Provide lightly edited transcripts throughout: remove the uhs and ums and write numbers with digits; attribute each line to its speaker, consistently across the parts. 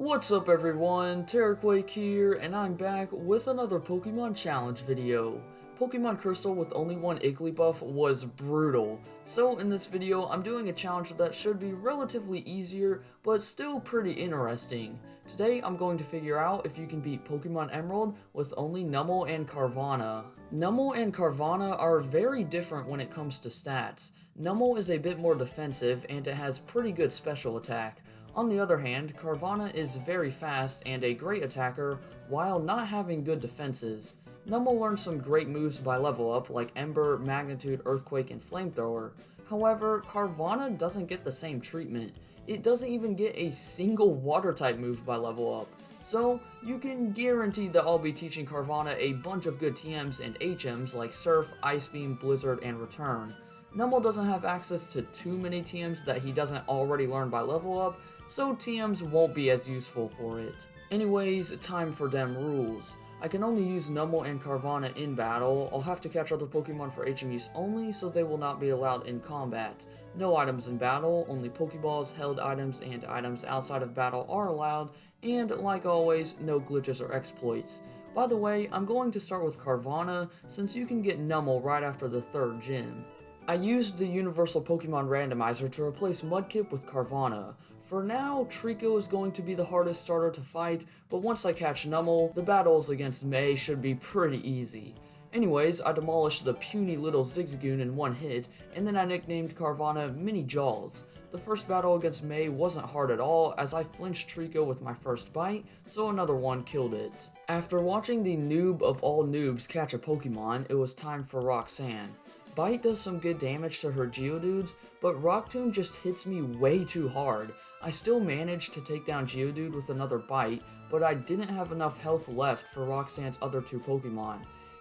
Speaker 1: What's up everyone, Terraquake here, and I'm back with another Pokemon Challenge video. Pokemon Crystal with only one Igglybuff was brutal, so in this video I'm doing a challenge that should be relatively easier, but still pretty interesting. Today I'm going to figure out if you can beat Pokemon Emerald with only Numel and Carvanha. Numel and Carvanha are very different when it comes to stats. Numel is a bit more defensive and it has pretty good special attack. On the other hand, Carvanha is very fast and a great attacker while not having good defenses. Numel learns some great moves by level up like Ember, Magnitude, Earthquake, and Flamethrower. However, Carvanha doesn't get the same treatment. It doesn't even get a single water type move by level up. So, you can guarantee that I'll be teaching Carvanha a bunch of good TMs and HMs like Surf, Ice Beam, Blizzard, and Return. Numel doesn't have access to too many TMs that he doesn't already learn by level up, so TMs won't be as useful for it. Anyways, time for them rules. I can only use Numel and Carvanha in battle. I'll have to catch other Pokemon for HM use only, so they will not be allowed in combat. No items in battle, only Pokeballs, held items, and items outside of battle are allowed, and like always, no glitches or exploits. By the way, I'm going to start with Carvanha, since you can get Numel right after the third gym. I used the Universal Pokemon Randomizer to replace Mudkip with Carvanha. For now, Trico is going to be the hardest starter to fight, but once I catch Numel, the battles against May should be pretty easy. Anyways, I demolished the puny little Zigzagoon in one hit, and then I nicknamed Carvanha Mini Jaws. The first battle against May wasn't hard at all, as I flinched Trico with my first bite, so another one killed it. After watching the noob of all noobs catch a Pokemon, it was time for Roxanne. Bite does some good damage to her Geodudes, but Rock Tomb just hits me way too hard. I still managed to take down Geodude with another bite, but I didn't have enough health left for Roxanne's other two Pokemon.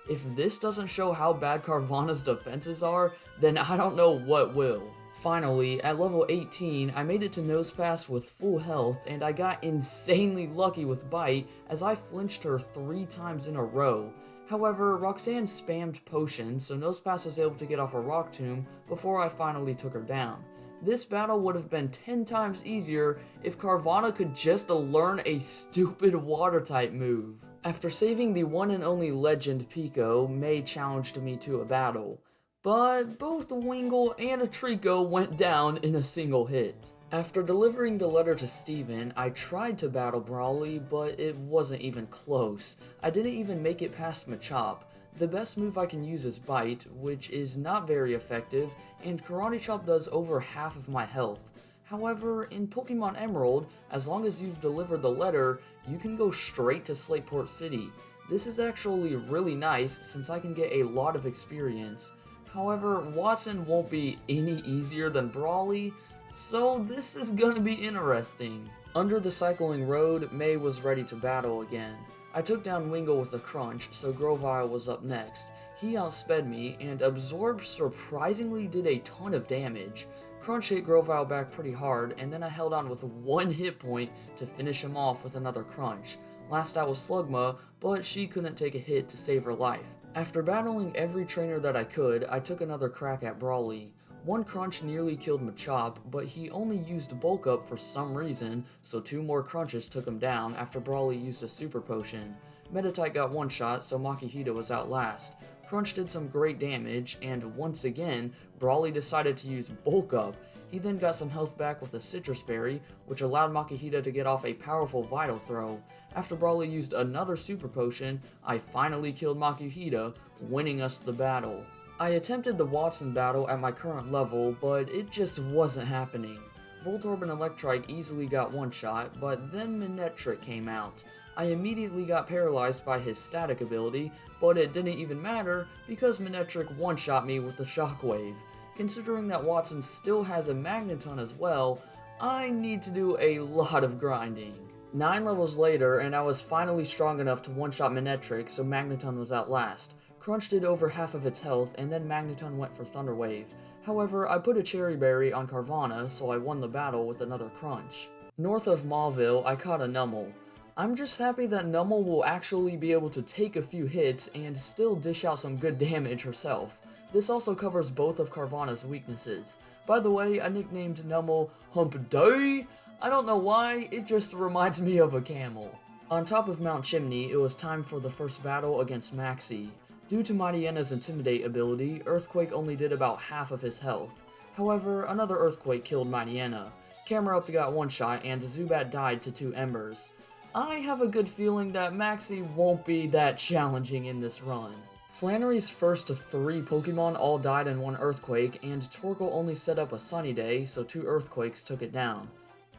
Speaker 1: If this doesn't show how bad Carvanha's defenses are, then I don't know what will. Finally, at level 18, I made it to Nosepass with full health, and I got insanely lucky with Bite as I flinched her 3 times in a row. However, Roxanne spammed Potion, so Nosepass was able to get off a Rock Tomb before I finally took her down. This battle would have been 10 times easier if Carvanha could just learn a stupid water type move. After saving the one and only legend Pico, May challenged me to a battle, but both a Wingull and a Trico went down in a single hit. After delivering the letter to Steven, I tried to battle Brawly, but it wasn't even close. I didn't even make it past Machop. The best move I can use is Bite, which is not very effective, and Karate Chop does over half of my health. However, in Pokemon Emerald, as long as you've delivered the letter, you can go straight to Slateport City. This is actually really nice since I can get a lot of experience. However, Watson won't be any easier than Brawly, so this is gonna be interesting. Under the Cycling Road, May was ready to battle again. I took down Wingull with a Crunch, so Grovyle was up next. He outsped me, and Absorb surprisingly did a ton of damage. Crunch hit Grovyle back pretty hard, and then I held on with 1 hit point to finish him off with another Crunch. Last out was Slugma, but she couldn't take a hit to save her life. After battling every trainer that I could, I took another crack at Brawly. One Crunch nearly killed Machop, but he only used Bulk Up for some reason, so 2 more Crunches took him down after Brawly used a Super Potion. Meditite got one shot, so Makihita was out last. Crunch did some great damage, and once again, Brawly decided to use Bulk Up. He then got some health back with a Citrus Berry, which allowed Makihita to get off a powerful Vital Throw. After Brawly used another Super Potion, I finally killed Makihita, winning us the battle. I attempted the Watson battle at my current level, but it just wasn't happening. Voltorb and Electrike easily got one shot, but then Manectric came out. I immediately got paralyzed by his static ability, but it didn't even matter because Manectric one-shot me with the Shockwave. Considering that Watson still has a Magneton as well, I need to do a lot of grinding. 9 levels later, and I was finally strong enough to one-shot Manectric, so Magneton was out last. Crunch did over half of its health, and then Magneton went for Thunder Wave. However, I put a Cherry Berry on Carvanha, so I won the battle with another Crunch. North of Mauville, I caught a Numel. I'm just happy that Numel will actually be able to take a few hits and still dish out some good damage herself. This also covers both of Carvanha's weaknesses. By the way, I nicknamed Numel Hump Day. I don't know why, it just reminds me of a camel. On top of Mount Chimney, it was time for the first battle against Maxie. Due to Mariena's Intimidate ability, Earthquake only did about half of his health. However, another Earthquake killed Mariana. Camerupt got one shot, and Zubat died to 2 embers. I have a good feeling that Maxie won't be that challenging in this run. Flannery's first 3 Pokemon all died in 1 Earthquake, and Torkoal only set up a Sunny Day, so 2 Earthquakes took it down.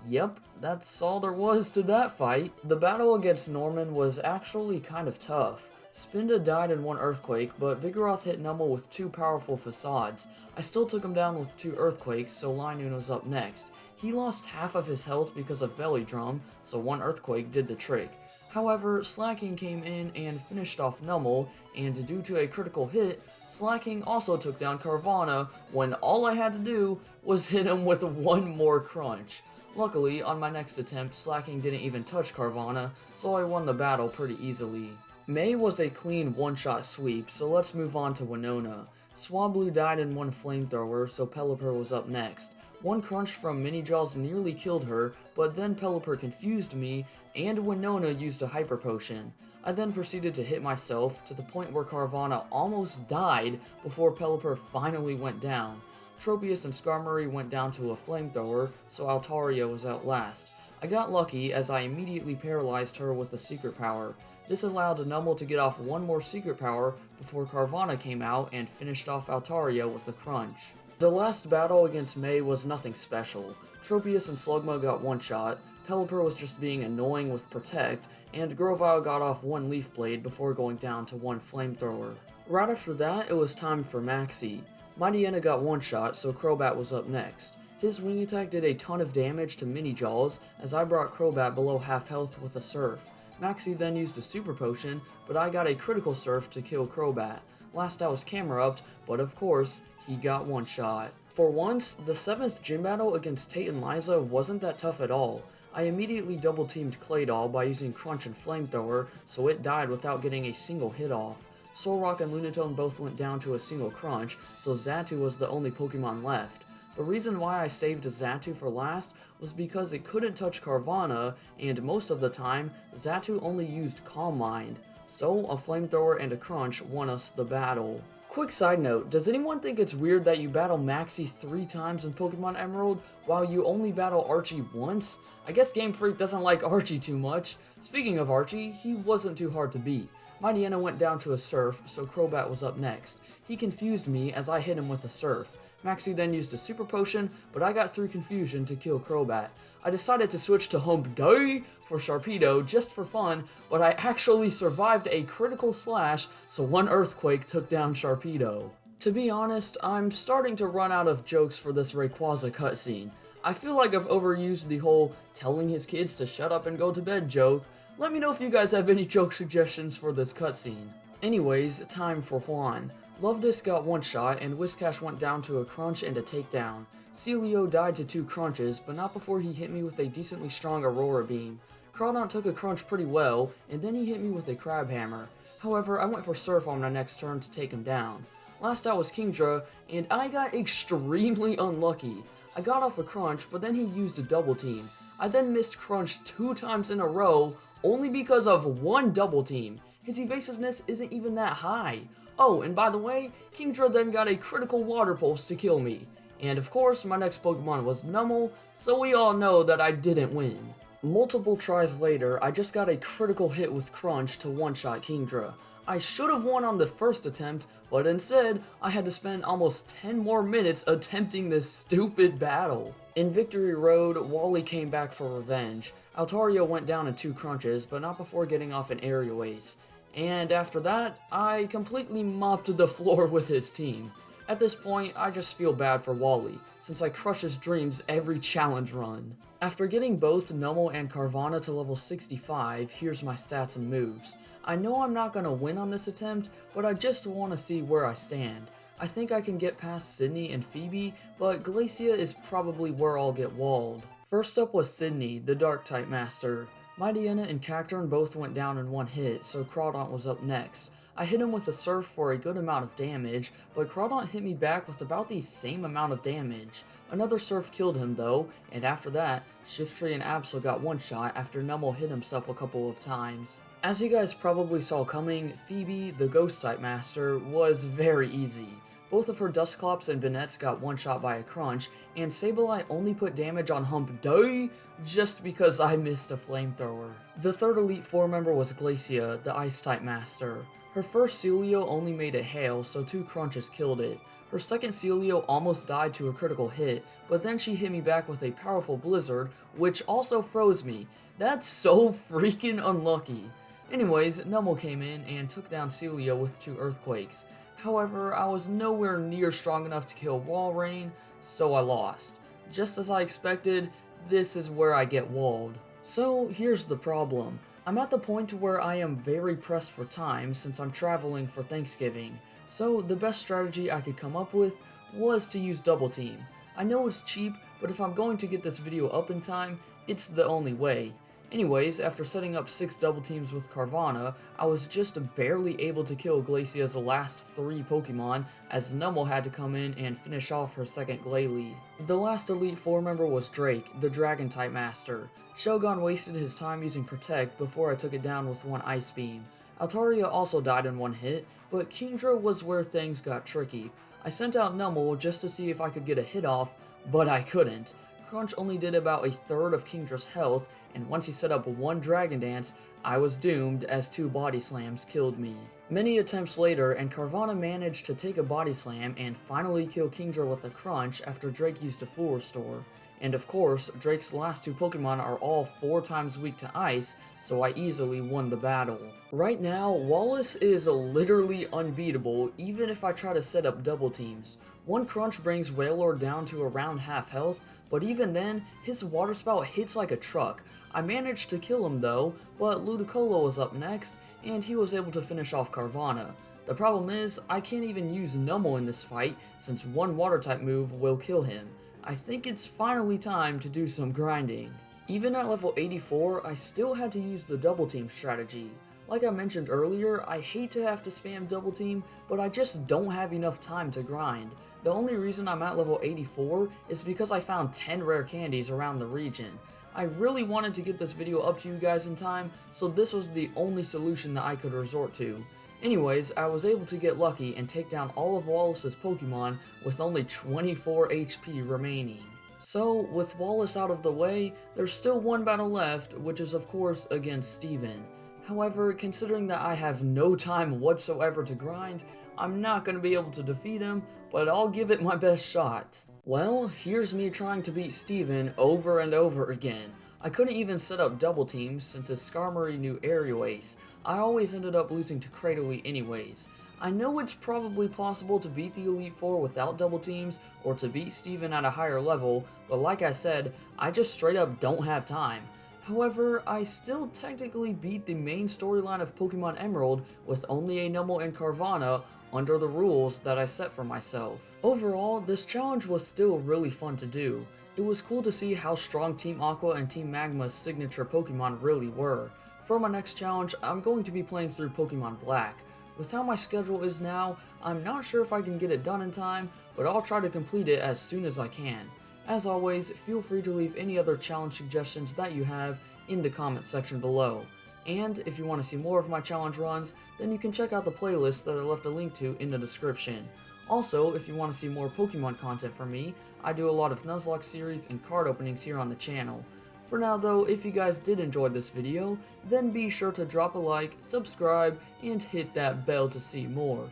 Speaker 1: Yep, that's all there was to that fight. The battle against Norman was actually kind of tough. Spinda died in 1 Earthquake, but Vigoroth hit Numel with 2 powerful facades. I still took him down with 2 Earthquakes, so Linoon was up next. He lost half of his health because of Belly Drum, so 1 Earthquake did the trick. However, Slacking came in and finished off Numel, and due to a critical hit, Slacking also took down Carvanha when all I had to do was hit him with 1 more crunch. Luckily, on my next attempt, Slacking didn't even touch Carvanha, so I won the battle pretty easily. May was a clean one-shot sweep, so let's move on to Winona. Swablu died in 1 Flamethrower, so Pelipper was up next. 1 crunch from Mini-Jaws nearly killed her, but then Pelipper confused me, and Winona used a Hyper Potion. I then proceeded to hit myself, to the point where Carvanha almost died before Pelipper finally went down. Tropius and Skarmory went down to a Flamethrower, so Altaria was out last. I got lucky as I immediately paralyzed her with a Secret Power. This allowed Numel to get off 1 more Secret Power before Carvanha came out and finished off Altaria with a Crunch. The last battle against May was nothing special. Tropius and Slugma got 1 shot, Pelipper was just being annoying with Protect, and Grovyle got off 1 Leaf Blade before going down to 1 Flamethrower. Right after that, it was time for Maxie. Mightyena got 1 shot, so Crobat was up next. His wing attack did a ton of damage to Mini-Jaws, as I brought Crobat below half health with a Surf. Maxie then used a Super Potion, but I got a critical Surf to kill Crobat. Last out was Camerupt, but of course, he got 1 shot. For once, the 7th gym battle against Tate and Liza wasn't that tough at all. I immediately double-teamed Claydol by using Crunch and Flamethrower, so it died without getting a single hit off. Solrock and Lunatone both went down to a single Crunch, so Xatu was the only Pokemon left. The reason why I saved Xatu for last was because it couldn't touch Carvanha, and most of the time, Xatu only used Calm Mind. So, a Flamethrower and a Crunch won us the battle. Quick side note, does anyone think it's weird that you battle Maxie 3 times in Pokemon Emerald, while you only battle Archie once? I guess Game Freak doesn't like Archie too much. Speaking of Archie, he wasn't too hard to beat. Mightyena went down to a Surf, so Crobat was up next. He confused me as I hit him with a Surf. Maxie then used a Super Potion, but I got through confusion to kill Crobat. I decided to switch to Hump Day for Sharpedo just for fun, but I actually survived a critical slash, so 1 Earthquake took down Sharpedo. To be honest, I'm starting to run out of jokes for this Rayquaza cutscene. I feel like I've overused the whole telling his kids to shut up and go to bed joke. Let me know if you guys have any joke suggestions for this cutscene. Anyways, time for Juan. Lovedisc got 1 shot, and Whiscash went down to a Crunch and a Takedown. Celio died to 2 Crunches, but not before he hit me with a decently strong Aurora Beam. Crawdaunt took a Crunch pretty well, and then he hit me with a Crab Hammer. However, I went for Surf on my next turn to take him down. Last out was Kingdra, and I got extremely unlucky. I got off a Crunch, but then he used a Double Team. I then missed Crunch 2 times in a row, only because of 1 Double Team. His evasiveness isn't even that high. Oh, and by the way, Kingdra then got a critical Water Pulse to kill me. And of course, my next Pokemon was Numel, so we all know that I didn't win. Multiple tries later, I just got a critical hit with Crunch to one-shot Kingdra. I should have won on the first attempt, but instead, I had to spend almost 10 more minutes attempting this stupid battle. In Victory Road, Wally came back for revenge. Altaria went down in 2 Crunches, but not before getting off an Aerial Ace. And after that, I completely mopped the floor with his team. At this point, I just feel bad for Wally, since I crush his dreams every challenge run. After getting both Numel and Carvanha to level 65, here's my stats and moves. I know I'm not gonna win on this attempt, but I just want to see where I stand. I think I can get past Sydney and Phoebe, but Glacia is probably where I'll get walled. First up was Sydney, the Dark-type master. Mightyena and Cacturne both went down in 1 hit, so Crawdaunt was up next. I hit him with a surf for a good amount of damage, but Crawdaunt hit me back with about the same amount of damage. Another surf killed him though, and after that, Shiftry and Absol got one shot after Numel hit himself a couple of times. As you guys probably saw coming, Phoebe, the Ghost type master, was very easy. Both of her Dusclops and Bannettes got one shot by a crunch, and Sableye only put damage on Hump Day just because I missed a flamethrower. The third Elite Four member was Glacia, the Ice type master. Her first Celio only made it hail, so 2 crunches killed it. Her second Celio almost died to a critical hit, but then she hit me back with a powerful Blizzard, which also froze me. That's so freaking unlucky. Anyways, Numel came in and took down Celio with 2 Earthquakes. However, I was nowhere near strong enough to kill Walrein, so I lost. Just as I expected, this is where I get walled. So here's the problem. I'm at the point where I am very pressed for time since I'm traveling for Thanksgiving. So the best strategy I could come up with was to use Double Team. I know it's cheap, but if I'm going to get this video up in time, it's the only way. Anyways, after setting up 6 double teams with Carvanha, I was just barely able to kill Glacia's last 3 Pokemon, as Numel had to come in and finish off her second Glalie. The last Elite Four member was Drake, the Dragon-type master. Shogun wasted his time using Protect before I took it down with 1 Ice Beam. Altaria also died in 1 hit, but Kingdra was where things got tricky. I sent out Numel just to see if I could get a hit off, but I couldn't. Crunch only did about a third of Kingdra's health, and once he set up 1 Dragon Dance, I was doomed as 2 Body Slams killed me. Many attempts later, and Carvanha managed to take a Body Slam and finally kill Kingdra with a Crunch after Drake used a Full Restore. And of course, Drake's last 2 Pokemon are all 4 times weak to Ice, so I easily won the battle. Right now, Wallace is literally unbeatable even if I try to set up double teams. 1 Crunch brings Wailord down to around half health, but even then, his Water Spout hits like a truck. I managed to kill him though, but Ludicolo was up next, and he was able to finish off Carvanha. The problem is, I can't even use Numel in this fight, since 1 Water-type move will kill him. I think it's finally time to do some grinding. Even at level 84, I still had to use the double team strategy. Like I mentioned earlier, I hate to have to spam double team, but I just don't have enough time to grind. The only reason I'm at level 84 is because I found 10 rare candies around the region. I really wanted to get this video up to you guys in time, so this was the only solution that I could resort to. Anyways, I was able to get lucky and take down all of Wallace's Pokemon with only 24 HP remaining. So, with Wallace out of the way, there's still 1 battle left, which is of course against Steven. However, considering that I have no time whatsoever to grind, I'm not going to be able to defeat him, but I'll give it my best shot. Well, here's me trying to beat Steven over and over again. I couldn't even set up double teams since his Skarmory knew Aerial Ace. I always ended up losing to Cradily anyways. I know it's probably possible to beat the Elite Four without double teams, or to beat Steven at a higher level, but like I said, I just straight up don't have time. However, I still technically beat the main storyline of Pokemon Emerald with only a Numel and Carvanha under the rules that I set for myself. Overall, this challenge was still really fun to do. It was cool to see how strong Team Aqua and Team Magma's signature Pokemon really were. For my next challenge, I'm going to be playing through Pokemon Black. With how my schedule is now, I'm not sure if I can get it done in time, but I'll try to complete it as soon as I can. As always, feel free to leave any other challenge suggestions that you have in the comment section below. And if you want to see more of my challenge runs, then you can check out the playlist that I left a link to in the description. Also, if you want to see more Pokemon content from me, I do a lot of Nuzlocke series and card openings here on the channel. For now though, if you guys did enjoy this video, then be sure to drop a like, subscribe, and hit that bell to see more.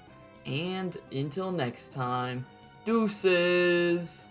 Speaker 1: And until next time, deuces!